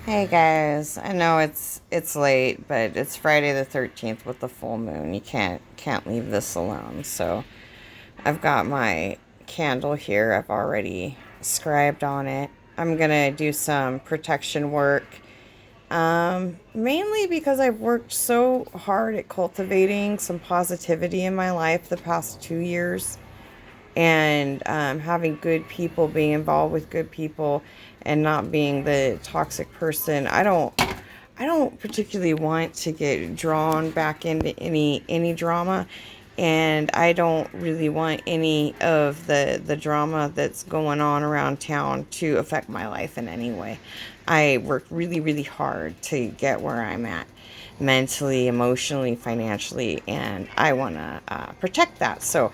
Hey guys, I know it's late, but it's Friday the 13th with the full moon. You can't leave this alone. So, I've got my candle here. I've already scribed on it. I'm going to do some protection work. Mainly because I've worked so hard at cultivating some positivity in my life the past 2 years and having good people, being involved with good people, and not being the toxic person. I don't particularly want to get drawn back into any drama, and I don't really want any of the drama that's going on around town to affect my life in any way. I worked really hard to get where I'm at mentally, emotionally, financially, and I want to protect that. So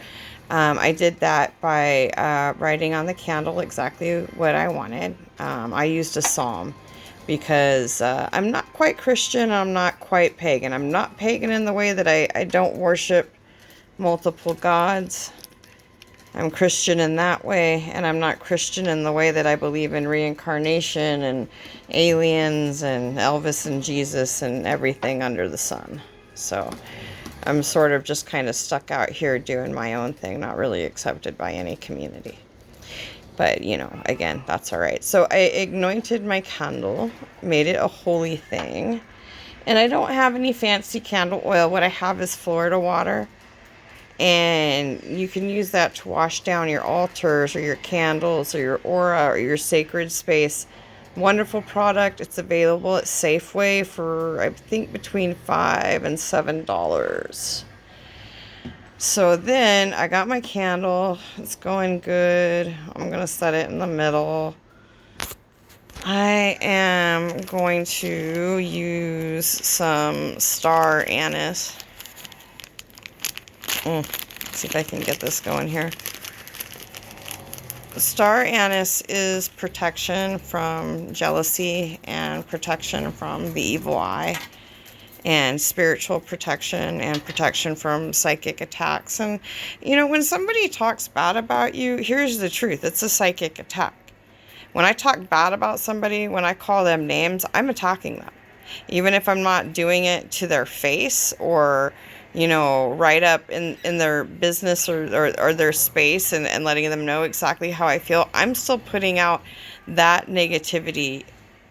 I did that by writing on the candle exactly what I wanted. I used a psalm because I'm not quite Christian, I'm not quite pagan. I'm not pagan in the way that I don't worship multiple gods. I'm Christian in that way, and I'm not Christian in the way that I believe in reincarnation and aliens and Elvis and Jesus and everything under the sun. So I'm sort of just kind of stuck out here doing my own thing, not really accepted by any community. But, again, that's all right. So I anointed my candle, made it a holy thing. And I don't have any fancy candle oil. What I have is Florida water. And you can use that to wash down your altars or your candles or your aura or your sacred space. Wonderful product. It's available at Safeway for, I think, between $5 and $7. So then I got my candle. It's going good. I'm going to set it in the middle. I am going to use some star anise. Let's see if I can get this going here. Star anise is protection from jealousy and protection from the evil eye, and spiritual protection and protection from psychic attacks. And, when somebody talks bad about you, here's the truth. It's a psychic attack. When I talk bad about somebody, when I call them names, I'm attacking them. Even if I'm not doing it to their face or, right up in their business or their space and letting them know exactly how I feel, I'm still putting out that negativity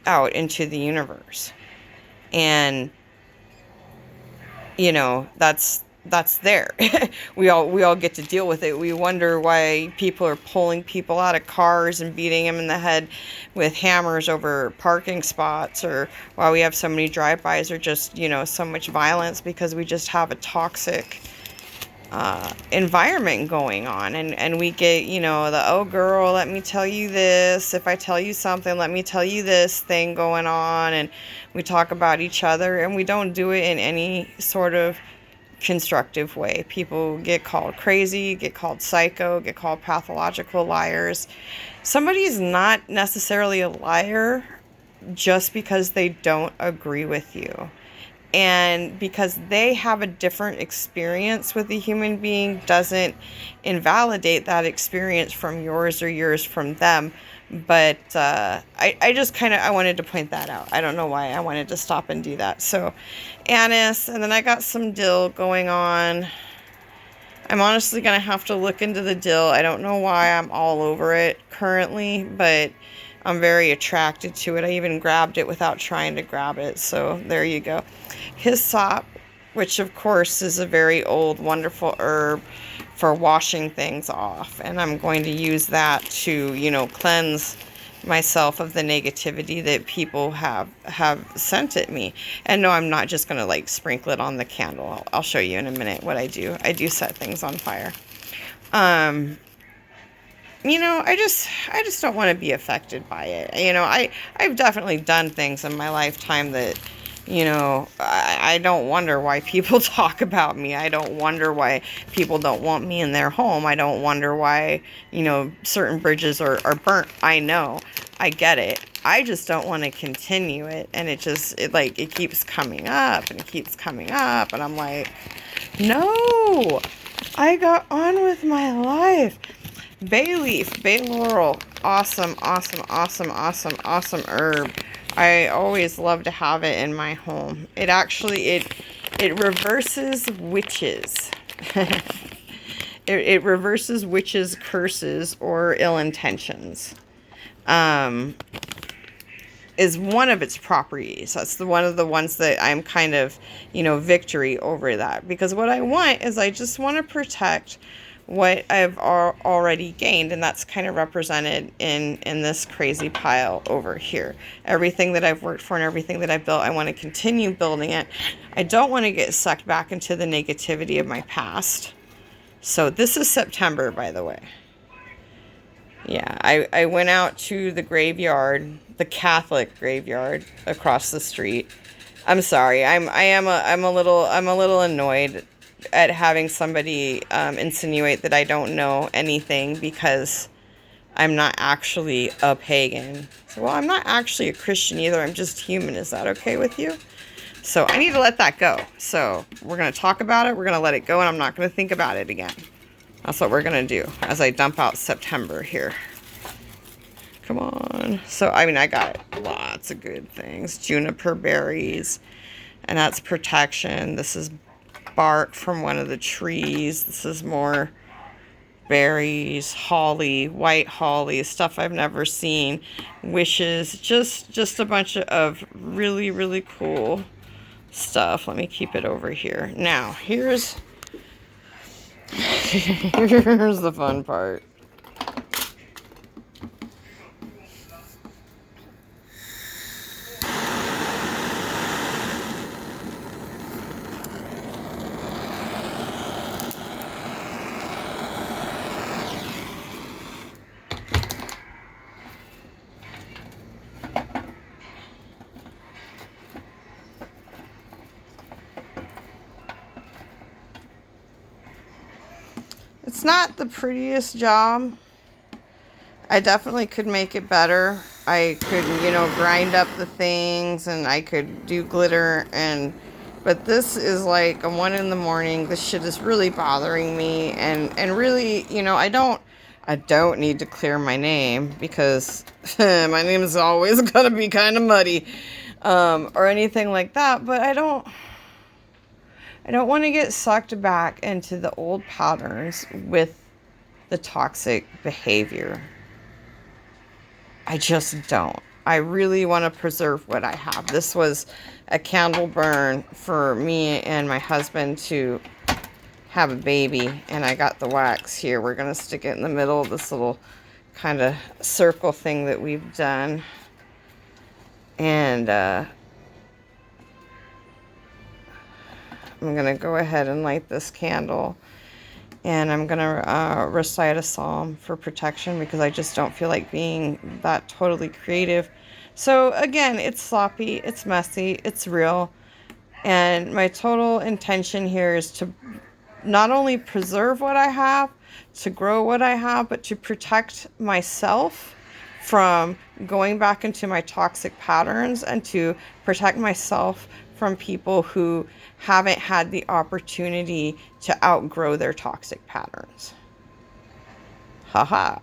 out into the universe. And that's there. we all get to deal with it. We wonder why people are pulling people out of cars and beating them in the head with hammers over parking spots, or why we have so many drive-bys, or just so much violence, because we just have a toxic environment going on, and we get the, oh girl, let me tell you this, if I tell you something, let me tell you this thing going on, and we talk about each other, and we don't do it in any sort of constructive way. People get called crazy, get called psycho, get called pathological liars. Somebody is not necessarily a liar just because they don't agree with you. And because they have a different experience with a human being doesn't invalidate that experience from yours or yours from them. But I just I wanted to point that out. I don't know why I wanted to stop and do that. So anise, and then I got some dill going on. I'm honestly going to have to look into the dill. I don't know why I'm all over it currently, but I'm very attracted to it. I even grabbed it without trying to grab it. So there you go. Hyssop, which of course is a very old, wonderful herb for washing things off. And I'm going to use that to, cleanse myself of the negativity that people have sent at me. And no, I'm not just going to sprinkle it on the candle. I'll show you in a minute what I do. I do set things on fire. I just don't want to be affected by it. I've definitely done things in my lifetime that, I don't wonder why people talk about me. I don't wonder why people don't want me in their home. I don't wonder why, certain bridges are burnt. I know. I get it. I just don't want to continue it. And it keeps coming up and it keeps coming up. And I'm like, no, I got on with my life. Bay leaf, bay laurel, awesome herb I always love to have it in my home. It actually, it reverses witches. It reverses witches' curses or ill intentions. Is one of its properties. That's one of the ones that I'm kind of, victory over that. Because what I want is I just want to protect what I've already gained, and that's kind of represented in this crazy pile over here. Everything that I've worked for and everything that I've built, I want to continue building it. I don't want to get sucked back into the negativity of my past. So this is September, by the way. Yeah, I went out to the graveyard, the Catholic graveyard across the street. I'm sorry. I'm a little annoyed at having somebody insinuate that I don't know anything because I'm not actually a pagan. So, well, I'm not actually a Christian either. I'm just human. Is that okay with you? So I need to let that go. So we're going to talk about it. We're going to let it go, and I'm not going to think about it again. That's what we're going to do as I dump out September here. Come on. So, I got lots of good things. Juniper berries, and that's protection. This is bark from one of the trees. This is more berries, holly, white holly, stuff I've never seen. Wishes, just a bunch of really, really cool stuff. Let me keep it over here. Now, here's the fun part. It's not the prettiest job. I definitely could make it better. I could, grind up the things, and I could do glitter, but this is like a 1 in the morning. This shit is really bothering me, and really, I don't need to clear my name because my name is always gonna be kind of muddy, or anything like that, but I don't want to get sucked back into the old patterns with the toxic behavior. I just don't. I really want to preserve what I have. This was a candle burn for me and my husband to have a baby, and I got the wax here. We're going to stick it in the middle of this little kind of circle thing that we've done. And I'm going to go ahead and light this candle, and I'm going to recite a psalm for protection because I just don't feel like being that totally creative. So again, it's sloppy, it's messy, it's real, and my total intention here is to not only preserve what I have, to grow what I have, but to protect myself from going back into my toxic patterns, and to protect myself from people who haven't had the opportunity to outgrow their toxic patterns. Haha.